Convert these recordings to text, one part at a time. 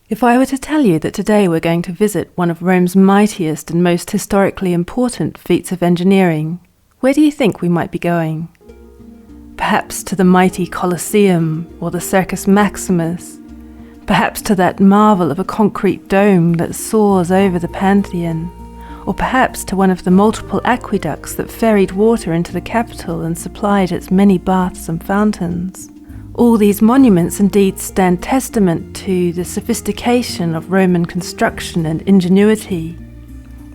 If I were to tell you that today we're going to visit one of Rome's mightiest and most historically important feats of engineering, where do you think we might be going? Perhaps to the mighty Colosseum or the Circus Maximus, perhaps to that marvel of a concrete dome that soars over the Pantheon, or perhaps to one of the multiple aqueducts that ferried water into the capital and supplied its many baths and fountains. All these monuments indeed stand testament to the sophistication of Roman construction and ingenuity.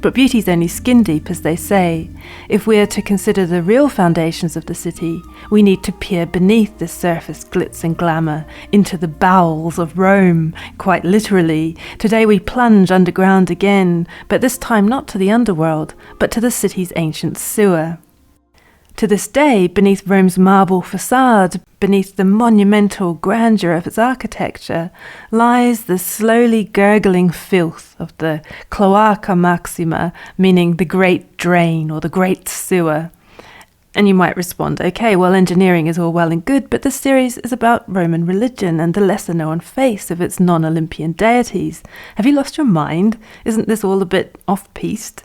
But beauty's only skin deep, as they say. If we are to consider the real foundations of the city, we need to peer beneath this surface glitz and glamour, into the bowels of Rome, quite literally. Today we plunge underground again, but this time not to the underworld, but to the city's ancient sewer. To this day, beneath Rome's marble facade, beneath the monumental grandeur of its architecture, lies the slowly gurgling filth of the Cloaca Maxima, meaning the great drain or the great sewer. And you might respond, okay, well, engineering is all well and good, but this series is about Roman religion and the lesser-known face of its non-Olympian deities. Have you lost your mind? Isn't this all a bit off-piste?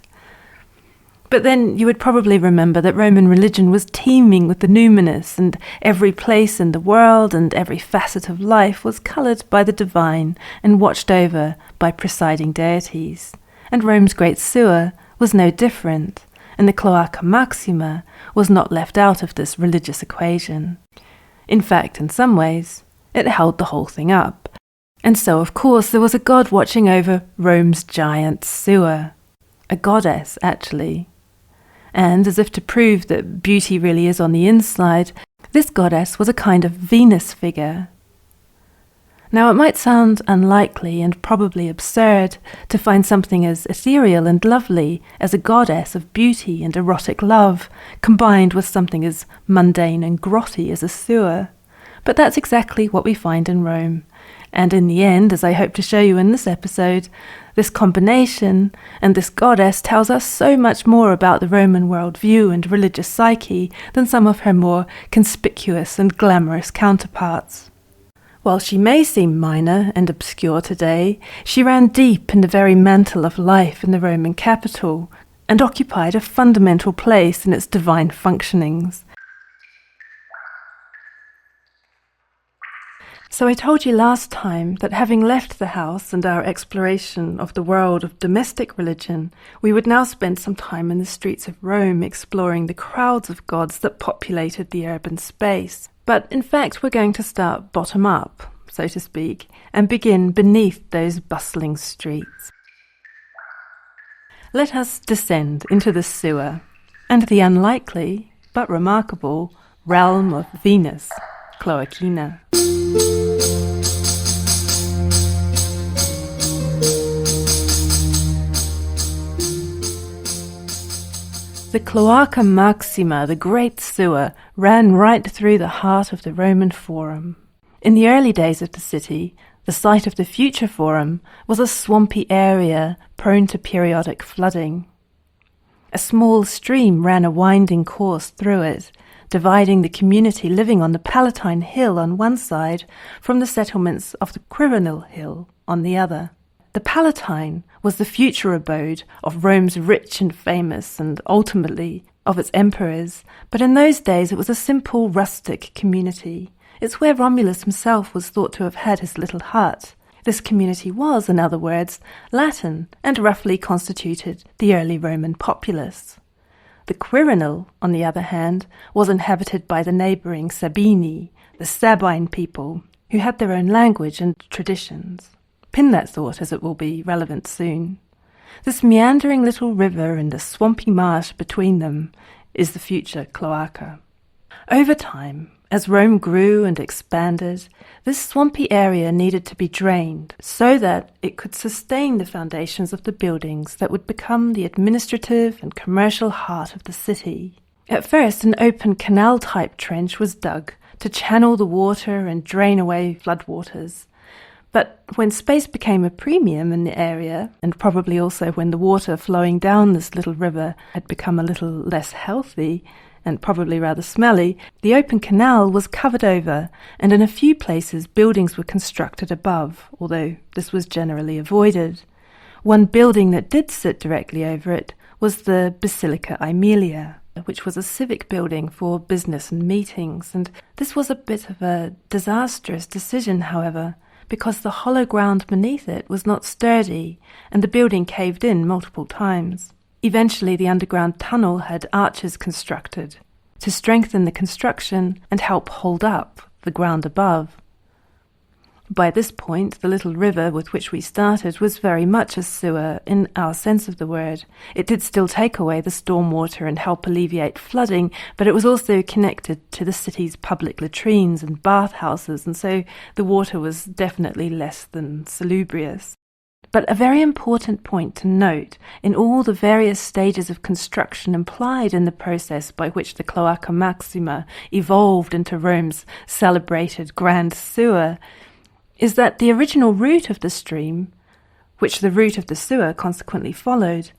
But then you would probably remember that Roman religion was teeming with the numinous, and every place in the world and every facet of life was coloured by the divine and watched over by presiding deities. And Rome's great sewer was no different, and the Cloaca Maxima was not left out of this religious equation. In fact, in some ways, it held the whole thing up. And so, of course, there was a god watching over Rome's giant sewer. A goddess, actually. And, as if to prove that beauty really is on the inside, this goddess was a kind of Venus figure. Now, it might sound unlikely and probably absurd to find something as ethereal and lovely as a goddess of beauty and erotic love, combined with something as mundane and grotty as a sewer. But that's exactly what we find in Rome. And in the end, as I hope to show you in this episode, this combination and this goddess tells us so much more about the Roman worldview and religious psyche than some of her more conspicuous and glamorous counterparts. While she may seem minor and obscure today, she ran deep in the very mantle of life in the Roman capital and occupied a fundamental place in its divine functionings. So I told you last time that having left the house and our exploration of the world of domestic religion, we would now spend some time in the streets of Rome exploring the crowds of gods that populated the urban space. But in fact, we're going to start bottom up, so to speak, and begin beneath those bustling streets. Let us descend into the sewer and the unlikely, but remarkable, realm of Venus, Cloacina. The Cloaca Maxima, the great sewer, ran right through the heart of the Roman Forum. In the early days of the city, the site of the future Forum was a swampy area prone to periodic flooding. A small stream ran a winding course through it, dividing the community living on the Palatine Hill on one side from the settlements of the Quirinal Hill on the other. The Palatine was the future abode of Rome's rich and famous, and ultimately of its emperors, but in those days it was a simple rustic community. It's where Romulus himself was thought to have had his little hut. This community was, in other words, Latin, and roughly constituted the early Roman populace. The Quirinal, on the other hand, was inhabited by the neighbouring Sabini, the Sabine people, who had their own language and traditions. Pin that thought, as it will be relevant soon. This meandering little river and the swampy marsh between them is the future cloaca. Over time, as Rome grew and expanded, this swampy area needed to be drained so that it could sustain the foundations of the buildings that would become the administrative and commercial heart of the city. At first, an open canal-type trench was dug to channel the water and drain away floodwaters. But when space became a premium in the area, and probably also when the water flowing down this little river had become a little less healthy, and probably rather smelly, the open canal was covered over, and in a few places buildings were constructed above, although this was generally avoided. One building that did sit directly over it was the Basilica Aemilia, which was a civic building for business and meetings, and this was a bit of a disastrous decision, however, because the hollow ground beneath it was not sturdy, and the building caved in multiple times. Eventually, the underground tunnel had arches constructed to strengthen the construction and help hold up the ground above. By this point, the little river with which we started was very much a sewer in our sense of the word. It did still take away the storm water and help alleviate flooding, but it was also connected to the city's public latrines and bathhouses, and so the water was definitely less than salubrious. But a very important point to note in all the various stages of construction implied in the process by which the Cloaca Maxima evolved into Rome's celebrated Grand Sewer is that the original route of the stream, which the route of the sewer consequently followed,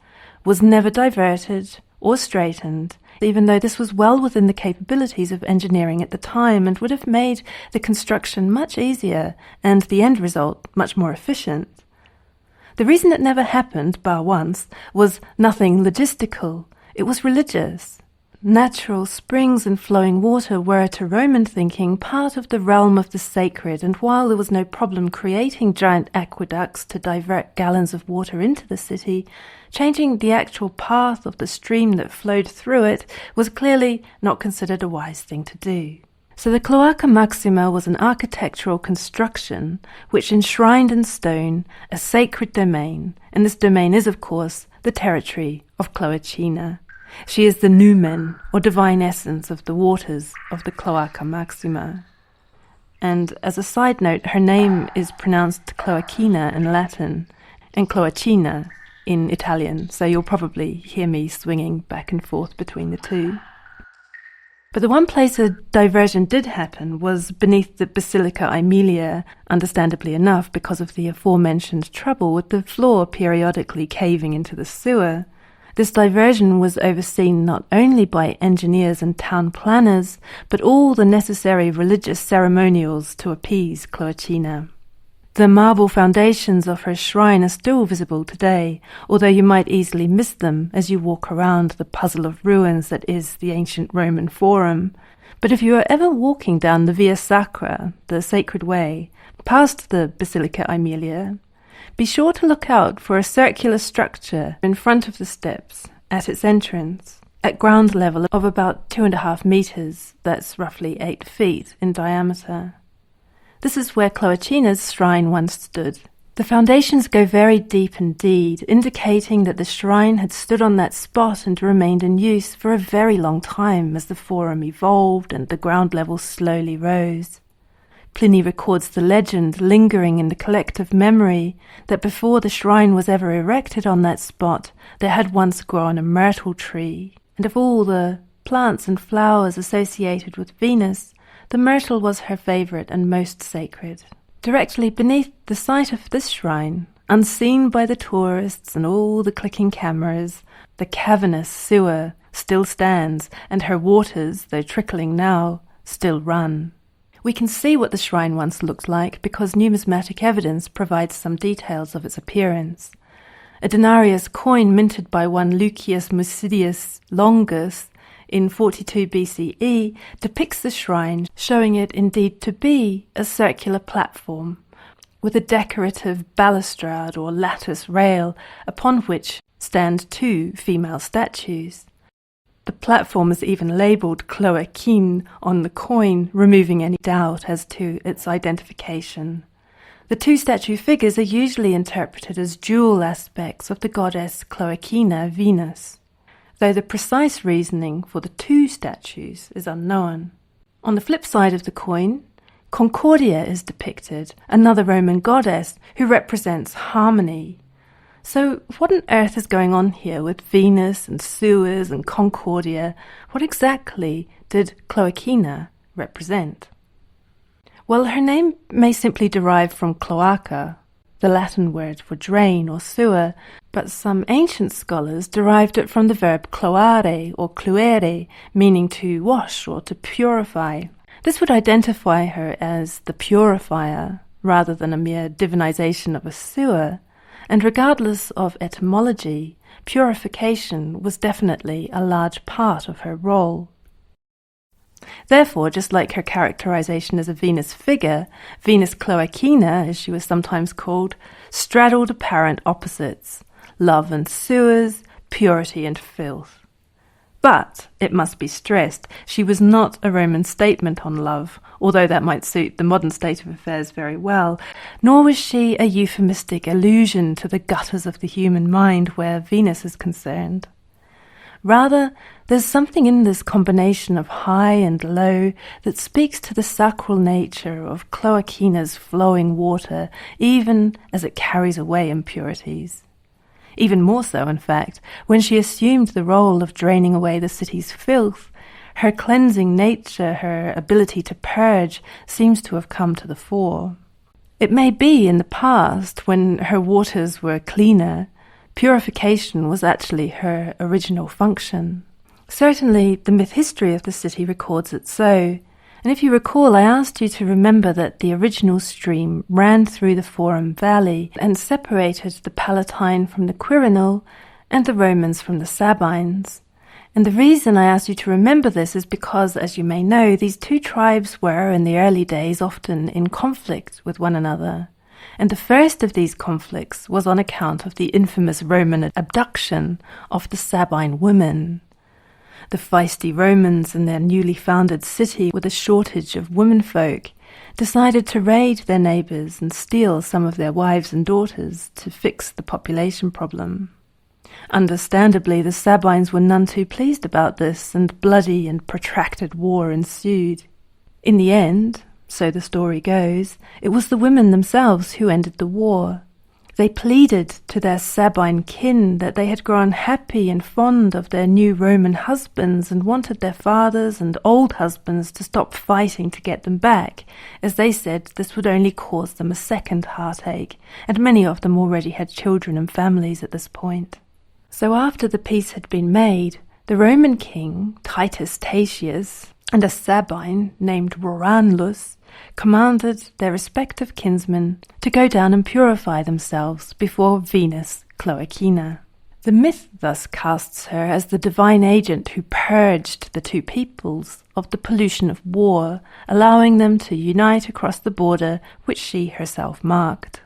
was never diverted or straightened, even though this was well within the capabilities of engineering at the time and would have made the construction much easier and the end result much more efficient. The reason it never happened, bar once, was nothing logistical. It was religious. Natural springs and flowing water were, to Roman thinking, part of the realm of the sacred, and while there was no problem creating giant aqueducts to divert gallons of water into the city, changing the actual path of the stream that flowed through it was clearly not considered a wise thing to do. So the Cloaca Maxima was an architectural construction which enshrined in stone a sacred domain, and this domain is, of course, the territory of Cloacina. She is the numen, or divine essence, of the waters of the Cloaca Maxima. And as a side note, her name is pronounced Cloacina in Latin and Cloacina in Italian, so you'll probably hear me swinging back and forth between the two. But the one place a diversion did happen was beneath the Basilica Aemilia, understandably enough because of the aforementioned trouble with the floor periodically caving into the sewer. This diversion was overseen not only by engineers and town planners, but all the necessary religious ceremonials to appease Cloacina. The marble foundations of her shrine are still visible today, although you might easily miss them as you walk around the puzzle of ruins that is the ancient Roman Forum. But if you are ever walking down the Via Sacra, the Sacred Way, past the Basilica Aemilia, be sure to look out for a circular structure in front of the steps at its entrance, at ground level of about 2.5 meters, that's roughly 8 feet in diameter. This is where Cloacina's shrine once stood. The foundations go very deep indeed, indicating that the shrine had stood on that spot and remained in use for a very long time as the forum evolved and the ground level slowly rose. Pliny records the legend lingering in the collective memory that before the shrine was ever erected on that spot, there had once grown a myrtle tree, and of all the plants and flowers associated with Venus, the myrtle was her favourite and most sacred. Directly beneath the site of this shrine, unseen by the tourists and all the clicking cameras, the cavernous sewer still stands, and her waters, though trickling now, still run. We can see what the shrine once looked like because numismatic evidence provides some details of its appearance. A denarius coin minted by one Lucius Musidius Longus in 42 BCE depicts the shrine, showing it indeed to be a circular platform with a decorative balustrade or lattice rail upon which stand 2 female statues. The platform is even labelled Cloacine on the coin, removing any doubt as to its identification. The 2 statue figures are usually interpreted as dual aspects of the goddess Cloacina Venus, though the precise reasoning for the 2 statues is unknown. On the flip side of the coin, Concordia is depicted, another Roman goddess who represents harmony. So what on earth is going on here with Venus and sewers and Concordia? What exactly did Cloacina represent? Well, her name may simply derive from cloaca, the Latin word for drain or sewer, but some ancient scholars derived it from the verb cloare or cluere, meaning to wash or to purify. This would identify her as the purifier, rather than a mere divinization of a sewer, and regardless of etymology, purification was definitely a large part of her role. Therefore, just like her characterization as a Venus figure, Venus Cloacina, as she was sometimes called, straddled apparent opposites: love and sewers, purity and filth. But, it must be stressed, she was not a Roman statement on love, although that might suit the modern state of affairs very well, nor was she a euphemistic allusion to the gutters of the human mind where Venus is concerned. Rather, there's something in this combination of high and low that speaks to the sacral nature of Cloacina's flowing water, even as it carries away impurities. Even more so, in fact, when she assumed the role of draining away the city's filth, her cleansing nature, her ability to purge, seems to have come to the fore. It may be in the past, when her waters were cleaner, purification was actually her original function. Certainly, the myth history of the city records it so. And if you recall, I asked you to remember that the original stream ran through the Forum Valley and separated the Palatine from the Quirinal and the Romans from the Sabines. And the reason I asked you to remember this is because, as you may know, these two tribes were, in the early days, often in conflict with one another. And the first of these conflicts was on account of the infamous Roman abduction of the Sabine women. The feisty Romans in their newly founded city, with a shortage of womenfolk, decided to raid their neighbours and steal some of their wives and daughters to fix the population problem. Understandably, the Sabines were none too pleased about this, and bloody and protracted war ensued. In the end, so the story goes, it was the women themselves who ended the war. They pleaded to their Sabine kin that they had grown happy and fond of their new Roman husbands and wanted their fathers and old husbands to stop fighting to get them back, as they said this would only cause them a second heartache, and many of them already had children and families at this point. So after the peace had been made, the Roman king, Titus Tatius, and a Sabine named Voranlus commanded their respective kinsmen to go down and purify themselves before Venus Cloacina. The myth thus casts her as the divine agent who purged the two peoples of the pollution of war, allowing them to unite across the border which she herself marked.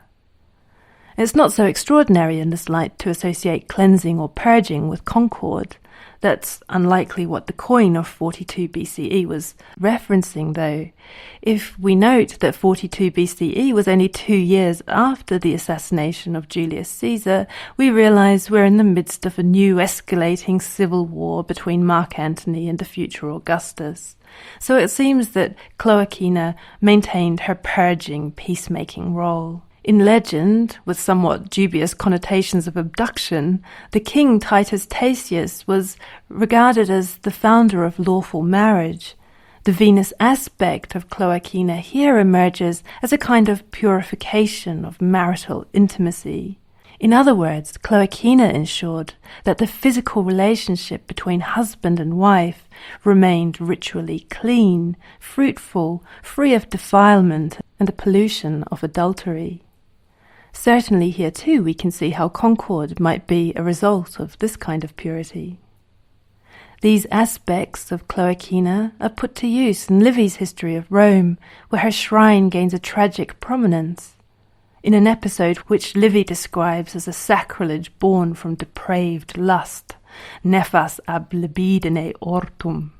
It's not so extraordinary in this light to associate cleansing or purging with concord. That's unlikely what the coin of 42 BCE was referencing, though. If we note that 42 BCE was only 2 years after the assassination of Julius Caesar, we realize we're in the midst of a new escalating civil war between Mark Antony and the future Augustus. So it seems that Cloacina maintained her purging, peacemaking role. In legend, with somewhat dubious connotations of abduction, the king Titus Tatius was regarded as the founder of lawful marriage. The Venus aspect of Cloacina here emerges as a kind of purification of marital intimacy. In other words, Cloacina ensured that the physical relationship between husband and wife remained ritually clean, fruitful, free of defilement and the pollution of adultery. Certainly here too we can see how concord might be a result of this kind of purity. These aspects of Cloacina are put to use in Livy's history of Rome, where her shrine gains a tragic prominence. In an episode which Livy describes as a sacrilege born from depraved lust, nefas ab libidine ortum.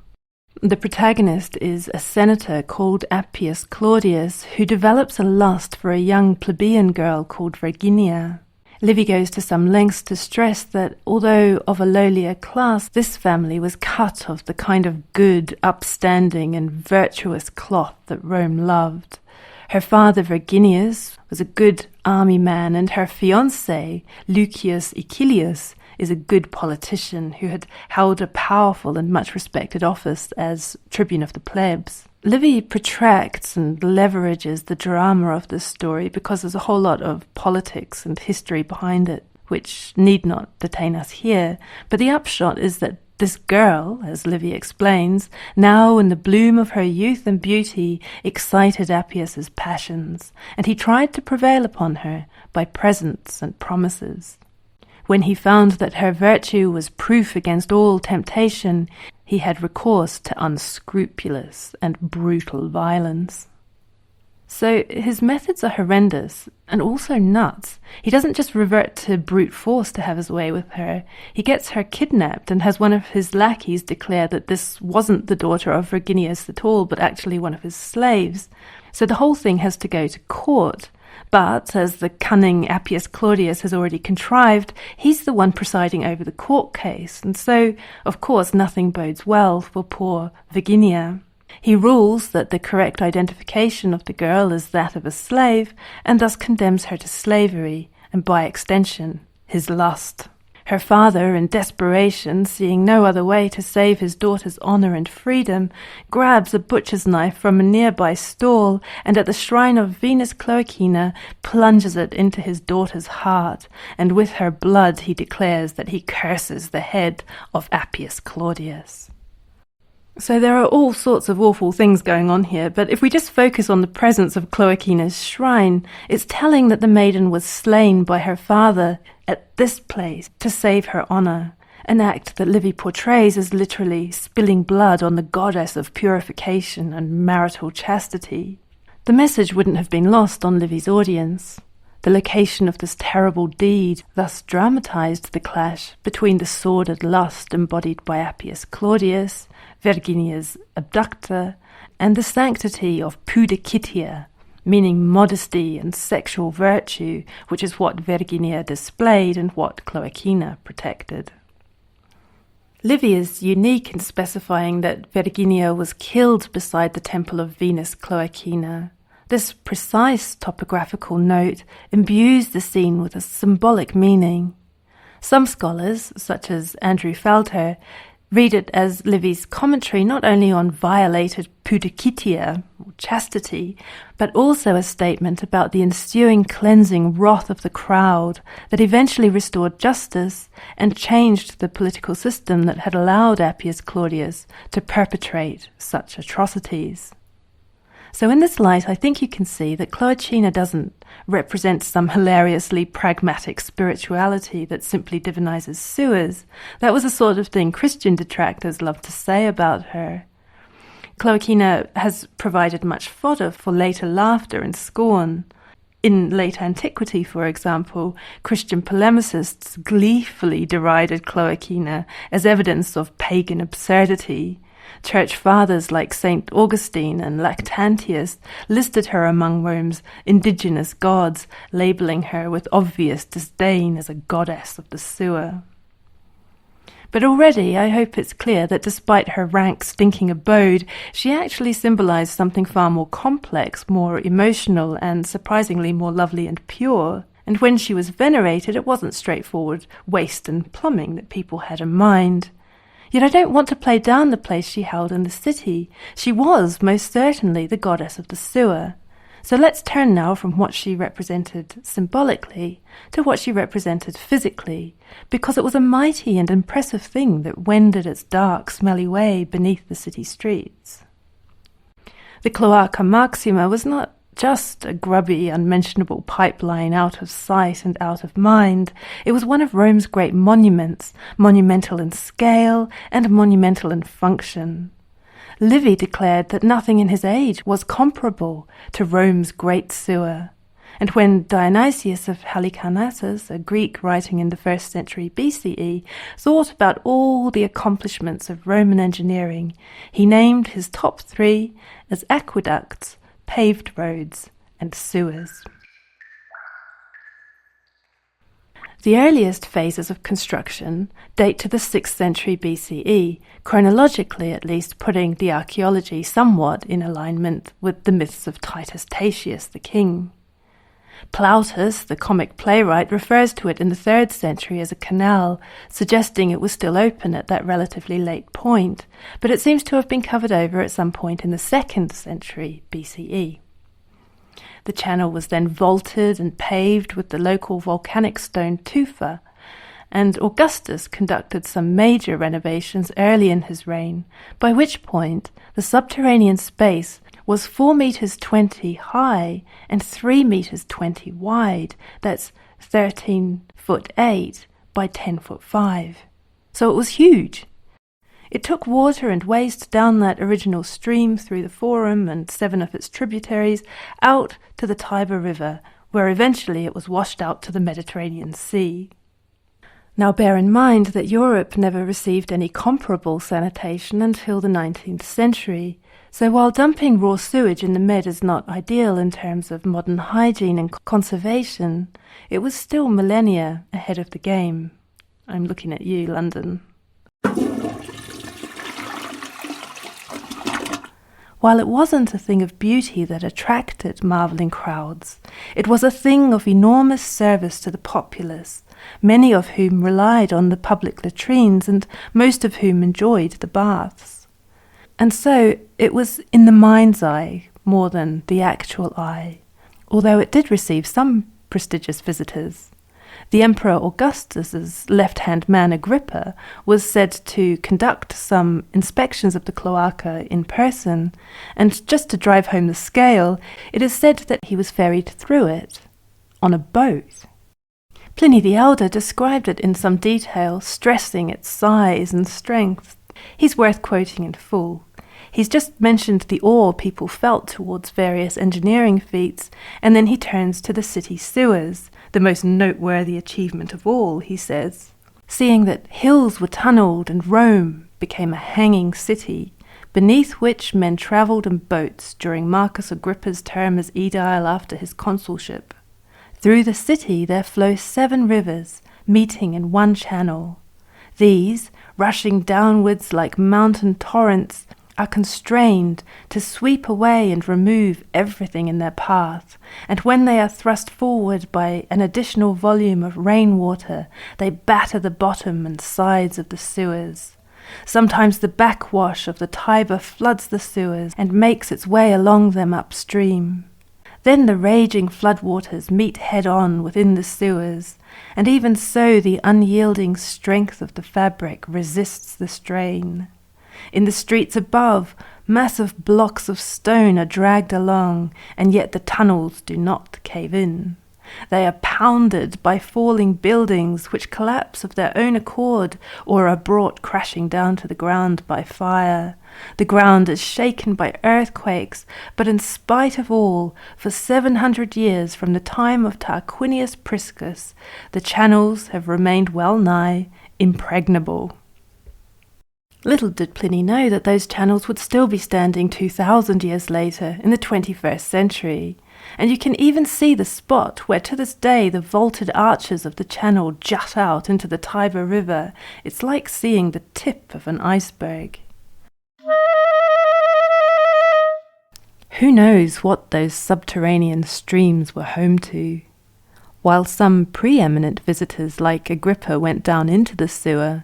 The protagonist is a senator called Appius Claudius, who develops a lust for a young plebeian girl called Verginia. Livy goes to some lengths to stress that, although of a lowlier class, this family was cut of the kind of good, upstanding and virtuous cloth that Rome loved. Her father Verginius was a good army man, and her fiancé, Lucius Icilius, is a good politician who had held a powerful and much respected office as tribune of the plebs. Livy protracts and leverages the drama of this story because there's a whole lot of politics and history behind it, which need not detain us here. But the upshot is that this girl, as Livy explains, now in the bloom of her youth and beauty, excited Appius's passions, and he tried to prevail upon her by presents and promises. When he found that her virtue was proof against all temptation, he had recourse to unscrupulous and brutal violence. So his methods are horrendous and also nuts. He doesn't just revert to brute force to have his way with her. He gets her kidnapped and has one of his lackeys declare that this wasn't the daughter of Verginius at all, but actually one of his slaves. So the whole thing has to go to court. But, as the cunning Appius Claudius has already contrived, he's the one presiding over the court case, and so, of course, nothing bodes well for poor Verginia. He rules that the correct identification of the girl is that of a slave, and thus condemns her to slavery, and by extension, his lust. Her father, in desperation, seeing no other way to save his daughter's honour and freedom, grabs a butcher's knife from a nearby stall and at the shrine of Venus Cloacina plunges it into his daughter's heart, and with her blood he declares that he curses the head of Appius Claudius. So there are all sorts of awful things going on here, but if we just focus on the presence of Cloacina's shrine, it's telling that the maiden was slain by her father at this place to save her honour, an act that Livy portrays as literally spilling blood on the goddess of purification and marital chastity. The message wouldn't have been lost on Livy's audience. The location of this terrible deed thus dramatised the clash between the sordid lust embodied by Appius Claudius, Verginia's abductor, and the sanctity of pudicitia, meaning modesty and sexual virtue, which is what Verginia displayed and what Cloacina protected. Livy is unique in specifying that Verginia was killed beside the temple of Venus Cloacina. This precise topographical note imbues the scene with a symbolic meaning. Some scholars, such as Andrew Falter, read it as Livy's commentary not only on violated pudicitia, or chastity, but also a statement about the ensuing cleansing wrath of the crowd that eventually restored justice and changed the political system that had allowed Appius Claudius to perpetrate such atrocities. So in this light, I think you can see that Cloacina doesn't represent some hilariously pragmatic spirituality that simply divinizes sewers. That was the sort of thing Christian detractors love to say about her. Cloacina has provided much fodder for later laughter and scorn. In late antiquity, for example, Christian polemicists gleefully derided Cloacina as evidence of pagan absurdity. Church fathers like St. Augustine and Lactantius listed her among Rome's indigenous gods, labelling her with obvious disdain as a goddess of the sewer. But already I hope it's clear that despite her rank, stinking abode, she actually symbolised something far more complex, more emotional, and surprisingly more lovely and pure. And when she was venerated, it wasn't straightforward waste and plumbing that people had in mind. Yet I don't want to play down the place she held in the city. She was most certainly the goddess of the sewer. So let's turn now from what she represented symbolically to what she represented physically, because it was a mighty and impressive thing that wended its dark, smelly way beneath the city streets. The Cloaca Maxima was not just a grubby, unmentionable pipeline out of sight and out of mind. It was one of Rome's great monuments, monumental in scale and monumental in function. Livy declared that nothing in his age was comparable to Rome's great sewer. And when Dionysius of Halicarnassus, a Greek writing in the 1st century BCE, thought about all the accomplishments of Roman engineering, he named his top 3 as aqueducts, paved roads, and sewers. The earliest phases of construction date to the 6th century BCE, chronologically at least putting the archaeology somewhat in alignment with the myths of Titus Tatius the king. Plautus, the comic playwright, refers to it in the 3rd century as a canal, suggesting it was still open at that relatively late point, but it seems to have been covered over at some point in the 2nd century BCE. The channel was then vaulted and paved with the local volcanic stone tufa, and Augustus conducted some major renovations early in his reign, by which point the subterranean space was 4 meters 20 high and 3 meters 20 wide. That's 13 foot 8 by 10 foot 5. So it was huge. It took water and waste down that original stream through the Forum and 7 of its tributaries out to the Tiber River, where eventually it was washed out to the Mediterranean Sea. Now bear in mind that Europe never received any comparable sanitation until the 19th century, so while dumping raw sewage in the Med is not ideal in terms of modern hygiene and conservation, it was still millennia ahead of the game. I'm looking at you, London. While it wasn't a thing of beauty that attracted marvelling crowds, it was a thing of enormous service to the populace, many of whom relied on the public latrines and most of whom enjoyed the baths. And so it was in the mind's eye more than the actual eye, although it did receive some prestigious visitors. The Emperor Augustus's left-hand man Agrippa was said to conduct some inspections of the cloaca in person, and just to drive home the scale, it is said that he was ferried through it on a boat. Pliny the Elder described it in some detail, stressing its size and strength. He's worth quoting in full. He's just mentioned the awe people felt towards various engineering feats, and then he turns to the city sewers, the most noteworthy achievement of all, he says. Seeing that hills were tunnelled and Rome became a hanging city, beneath which men travelled in boats during Marcus Agrippa's term as aedile after his consulship. Through the city there flow 7 rivers, meeting in one channel. These, rushing downwards like mountain torrents, are constrained to sweep away and remove everything in their path, and when they are thrust forward by an additional volume of rainwater, they batter the bottom and sides of the sewers. Sometimes the backwash of the Tiber floods the sewers and makes its way along them upstream. Then the raging floodwaters meet head-on within the sewers, and even so the unyielding strength of the fabric resists the strain. In the streets above, massive blocks of stone are dragged along, and yet the tunnels do not cave in. They are pounded by falling buildings which collapse of their own accord or are brought crashing down to the ground by fire. The ground is shaken by earthquakes, but in spite of all, for 700 years from the time of Tarquinius Priscus, the channels have remained well nigh impregnable. Little did Pliny know that those channels would still be standing 2,000 years later in the 21st century, and you can even see the spot where to this day the vaulted arches of the channel jut out into the Tiber River. It's like seeing the tip of an iceberg. Who knows what those subterranean streams were home to? While some preeminent visitors like Agrippa went down into the sewer,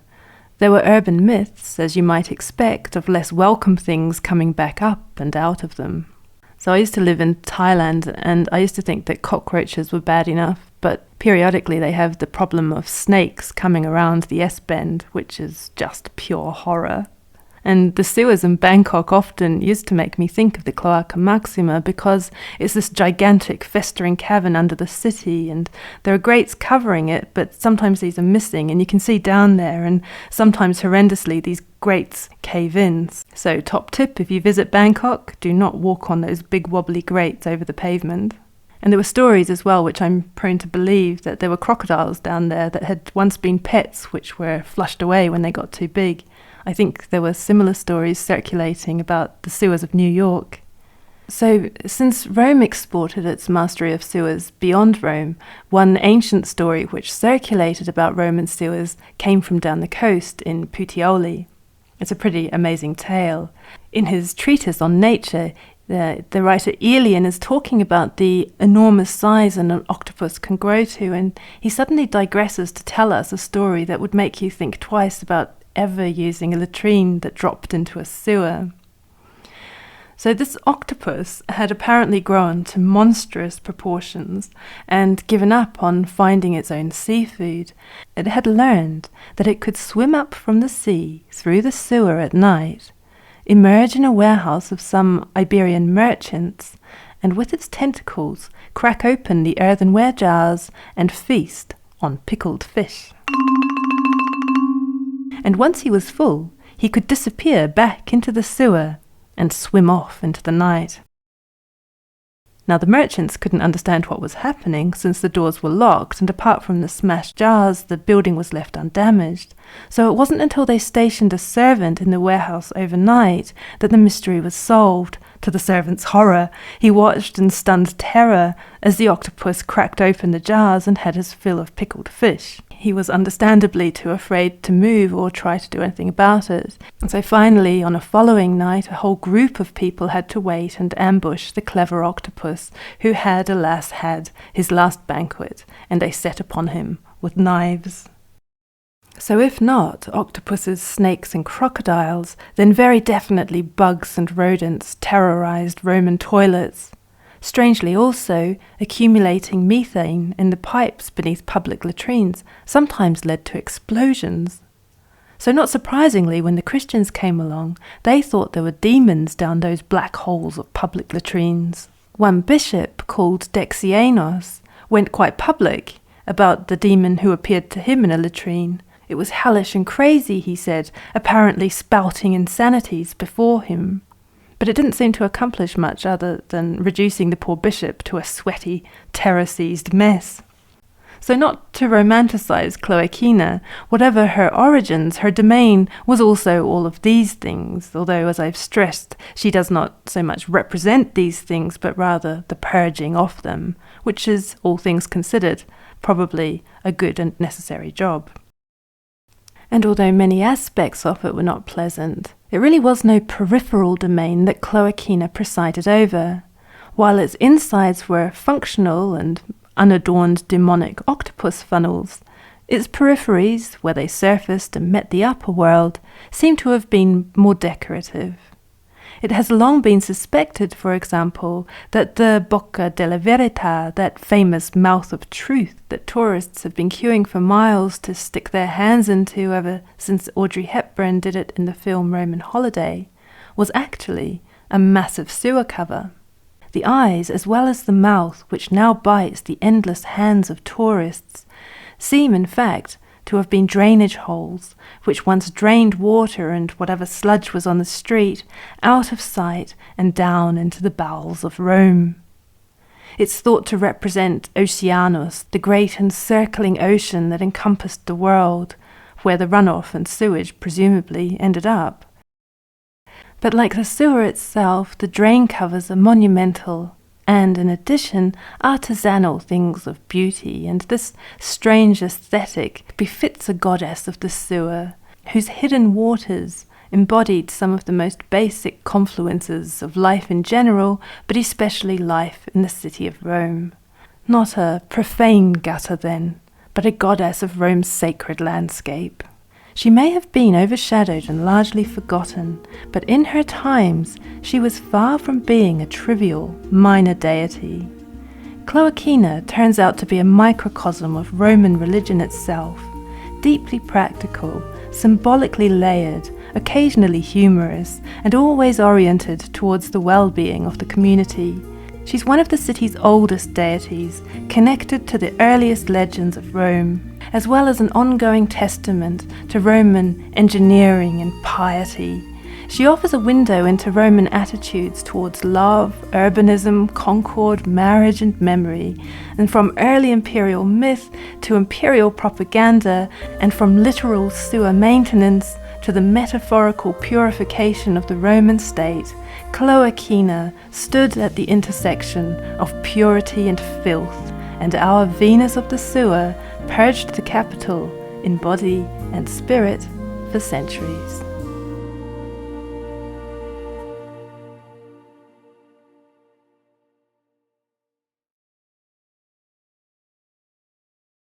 there were urban myths, as you might expect, of less welcome things coming back up and out of them. So I used to live in Thailand, and I used to think that cockroaches were bad enough, but periodically they have the problem of snakes coming around the S-bend, which is just pure horror. And the sewers in Bangkok often used to make me think of the Cloaca Maxima because it's this gigantic festering cavern under the city, and there are grates covering it, but sometimes these are missing, and you can see down there, and sometimes horrendously these grates cave in. So top tip, if you visit Bangkok, do not walk on those big wobbly grates over the pavement. And there were stories as well, which I'm prone to believe, that there were crocodiles down there that had once been pets, which were flushed away when they got too big. I think there were similar stories circulating about the sewers of New York. So, since Rome exported its mastery of sewers beyond Rome, one ancient story which circulated about Roman sewers came from down the coast in Puteoli. It's a pretty amazing tale. In his treatise on nature, The writer Elian is talking about the enormous size an octopus can grow to, and he suddenly digresses to tell us a story that would make you think twice about ever using a latrine that dropped into a sewer. So this octopus had apparently grown to monstrous proportions and given up on finding its own seafood. It had learned that it could swim up from the sea through the sewer at night, emerge in a warehouse of some Iberian merchants, and with its tentacles crack open the earthenware jars and feast on pickled fish. And once he was full, he could disappear back into the sewer and swim off into the night. Now the merchants couldn't understand what was happening since the doors were locked, and apart from the smashed jars, the building was left undamaged. So it wasn't until they stationed a servant in the warehouse overnight that the mystery was solved. To the servant's horror, he watched in stunned terror as the octopus cracked open the jars and had his fill of pickled fish. He was understandably too afraid to move or try to do anything about it. And so finally, on a following night, a whole group of people had to wait and ambush the clever octopus, who had, alas, had his last banquet, and they set upon him with knives. So if not octopuses, snakes and crocodiles, then very definitely bugs and rodents terrorized Roman toilets. Strangely also, accumulating methane in the pipes beneath public latrines sometimes led to explosions. So not surprisingly, when the Christians came along, they thought there were demons down those black holes of public latrines. One bishop, called Dexianos, went quite public about the demon who appeared to him in a latrine. It was hellish and crazy, he said, apparently spouting insanities before him. But it didn't seem to accomplish much other than reducing the poor bishop to a sweaty, terror-seized mess. So not to romanticize Cloacina, whatever her origins, her domain was also all of these things, although, as I've stressed, she does not so much represent these things, but rather the purging of them, which is, all things considered, probably a good and necessary job. And although many aspects of it were not pleasant, it really was no peripheral domain that Cloacina presided over. While its insides were functional and unadorned demonic octopus funnels, its peripheries, where they surfaced and met the upper world, seem to have been more decorative. It has long been suspected, for example, that the Bocca della Verità, that famous mouth of truth that tourists have been queuing for miles to stick their hands into ever since Audrey Hepburn did it in the film Roman Holiday, was actually a massive sewer cover. The eyes, as well as the mouth, which now bites the endless hands of tourists, seem, in fact, to have been drainage holes, which once drained water and whatever sludge was on the street out of sight and down into the bowels of Rome. It's thought to represent Oceanus, the great encircling ocean that encompassed the world, where the runoff and sewage presumably ended up. But like the sewer itself, the drain covers are monumental, and in addition, artisanal things of beauty, and this strange aesthetic befits a goddess of the sewer, whose hidden waters embodied some of the most basic confluences of life in general, but especially life in the city of Rome. Not a profane gutter then, but a goddess of Rome's sacred landscape. She may have been overshadowed and largely forgotten, but in her times she was far from being a trivial, minor deity. Cloacina turns out to be a microcosm of Roman religion itself, deeply practical, symbolically layered, occasionally humorous, and always oriented towards the well-being of the community. She's one of the city's oldest deities, connected to the earliest legends of Rome, as well as an ongoing testament to Roman engineering and piety. She offers a window into Roman attitudes towards love, urbanism, concord, marriage and memory, and from early imperial myth to imperial propaganda, and from literal sewer maintenance to the metaphorical purification of the Roman state. Cloacina stood at the intersection of purity and filth, and our Venus of the sewer purged the capital in body and spirit for centuries.